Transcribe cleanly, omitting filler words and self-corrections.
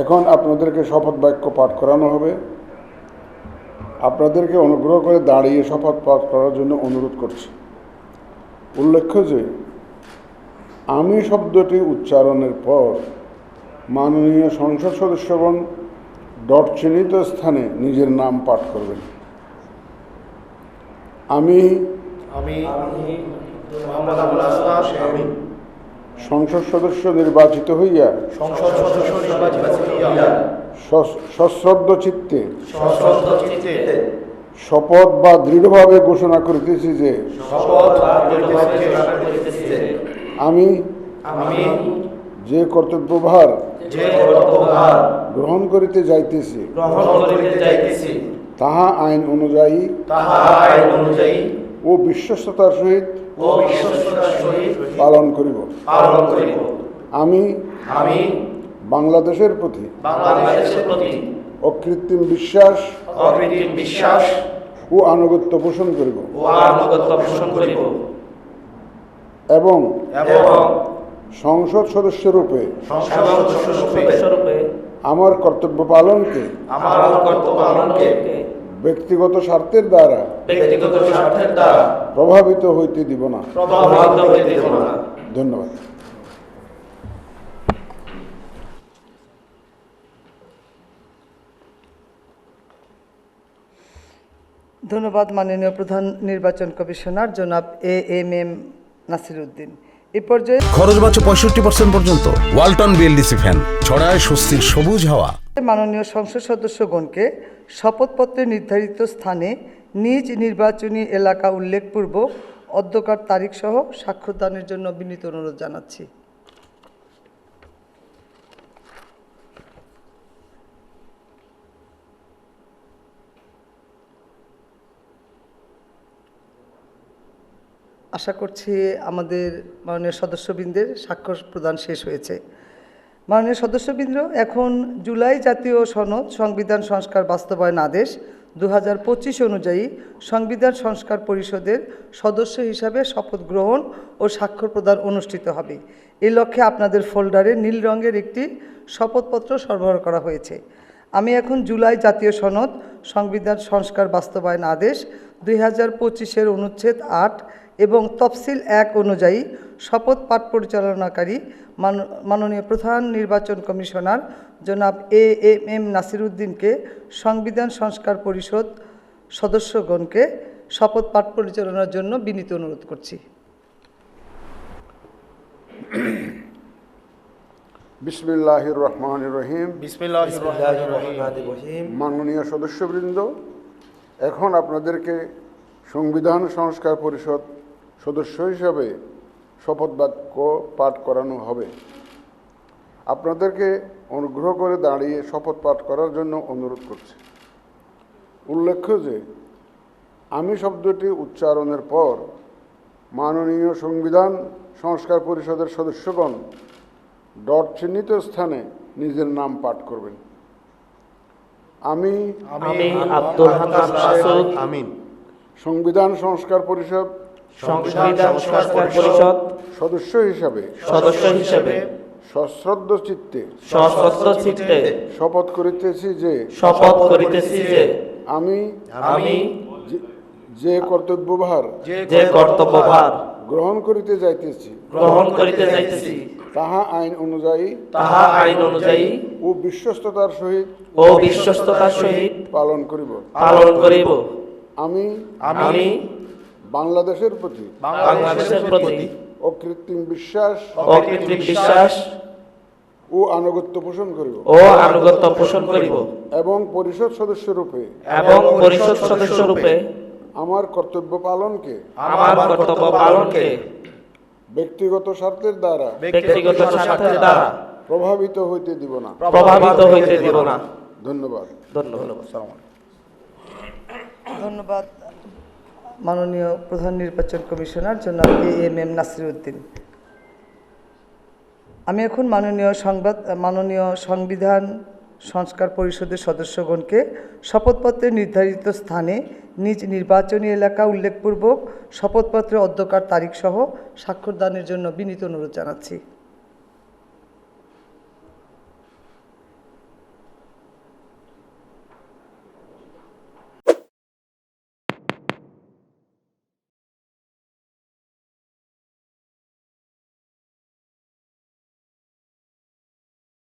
এখন আপনাদেরকে শপথ বাক্য পাঠ করানো হবে। আপনাদেরকে অনুগ্রহ করে দাঁড়িয়ে শপথ পাঠ করার জন্য অনুরোধ করছি। উল্লেখ্য যে আমি শব্দটি উচ্চারণের পর মাননীয় সংসদ সদস্যগণ ডট চিহ্নিত স্থানে নিজের নাম পাঠ করবেন। আমি সংসদ সদস্য নির্বাচিত হইয়া সশ্রদ্ধ চিত্তে শপথ বা দৃঢ়ভাবে ঘোষণা করিতেছি যে আমি যে কর্তব্যভার গ্রহণ করিতে যাইতেছি তাহা আইন অনুযায়ী ও বিশ্বস্ততার সহিত পালন করিব। আমি বাংলাদেশের প্রতি অকৃত্রিম বিশ্বাস ও আনুগত্য পোষণ করিব এবং সংসদ সদস্যরূপে আমার কর্তব্য পালনকে ব্যক্তিগত স্বার্থের দ্বারা প্রভাবিত হইতে দিব না। ধন্যবাদ। ধন্যবাদ মাননীয় প্রধান নির্বাচন কমিশনার জনাব এএমএম নাসির উদ্দিন। এ পর্যায়ে খরচ বাঁচে 65% পর্যন্ত। ওয়ালটন বিএলডিসি ফ্যান ছড়ায় স্বস্তির সবুজ হাওয়া। মাননীয় সংসদ সদস্যগণকে শপথপত্রে নির্ধারিত স্থানে নিজ নির্বাচনী এলাকা উল্লেখপূর্বক অধ্যকার তারিখ সহ স্বাক্ষরদানের জন্য বিনীত অনুরোধ জানাচ্ছি। আশা করছি আমাদের মাননীয় সদস্যবৃন্দের স্বাক্ষর প্রদান শেষ হয়েছে। মাননীয় সদস্যবৃন্দ, এখন জুলাই জাতীয় সনদ সংবিধান সংস্কার বাস্তবায়ন আদেশ 2025 অনুযায়ী সংবিধান সংস্কার পরিষদের সদস্য হিসাবে শপথ গ্রহণ ও স্বাক্ষর প্রদান অনুষ্ঠিত হবে। এই লক্ষ্যে আপনাদের ফোল্ডারে নীল রঙের একটি শপথপত্র সরবরাহ করা হয়েছে। আমি এখন জুলাই জাতীয় সনদ সংবিধান সংস্কার বাস্তবায়ন আদেশ 2025-এর অনুচ্ছেদ 8 এবং তফসিল 1 অনুযায়ী শপথ পাঠ পরিচালনাকারী মাননীয় প্রধান নির্বাচন কমিশনার জনাব এএমএম নাসির উদ্দিনকে সংবিধান সংস্কার পরিষদ সদস্যগণকে শপথ পাঠ পরিচালনার জন্য বিনীত অনুরোধ করছি। বিসমিল্লাহির রহমানির রহিম। মাননীয় সদস্যবৃন্দ, এখন আপনাদেরকে সংবিধান সংস্কার পরিষদ সদস্য হিসাবে শপথ বাক্য পাঠ করানো হবে। আপনাদেরকে অনুগ্রহ করে দাঁড়িয়ে শপথ পাঠ করার জন্য অনুরোধ করছি। উল্লেখ্য যে আমি শব্দটি উচ্চারণের পর মাননীয় সংবিধান সংস্কার পরিষদের সদস্যগণ ডট চিহ্নিত স্থানে নিজের নাম পাঠ করবেন। আমি সংবিধান সংস্কার পরিষদ সদস্য হিসাবে সশ্রদ্ধ চিত্তে শপথ করিতেছি যে আমি যে কর্তব্যভার গ্রহণ করিতে যাইতেছি তাহা আইন অনুযায়ী ও বিশ্বস্ততার সহিত পালন করিব। আমি বাংলাদেশের প্রতি অকৃত্রিম বিশ্বাস ও আনুগত্য পোষণ করিব এবং পরিষদ সদস্যরূপে আমার কর্তব্য পালনকে ব্যক্তিগত স্বার্থের দ্বারা প্রভাবিত হইতে দিব না। ধন্যবাদ। ধন্যবাদ মাননীয় প্রধান নির্বাচন কমিশনার জনাব এএমএম নাসির উদ্দিন। আমি এখন মাননীয় সংবিধান সংস্কার পরিষদের সদস্যগণকে শপথপত্রে নির্ধারিত স্থানে নিজ নির্বাচনী এলাকা উল্লেখপূর্বক শপথপত্রের অধ্যকার তারিখ সহ স্বাক্ষরদানের জন্য বিনীত অনুরোধ জানাচ্ছি।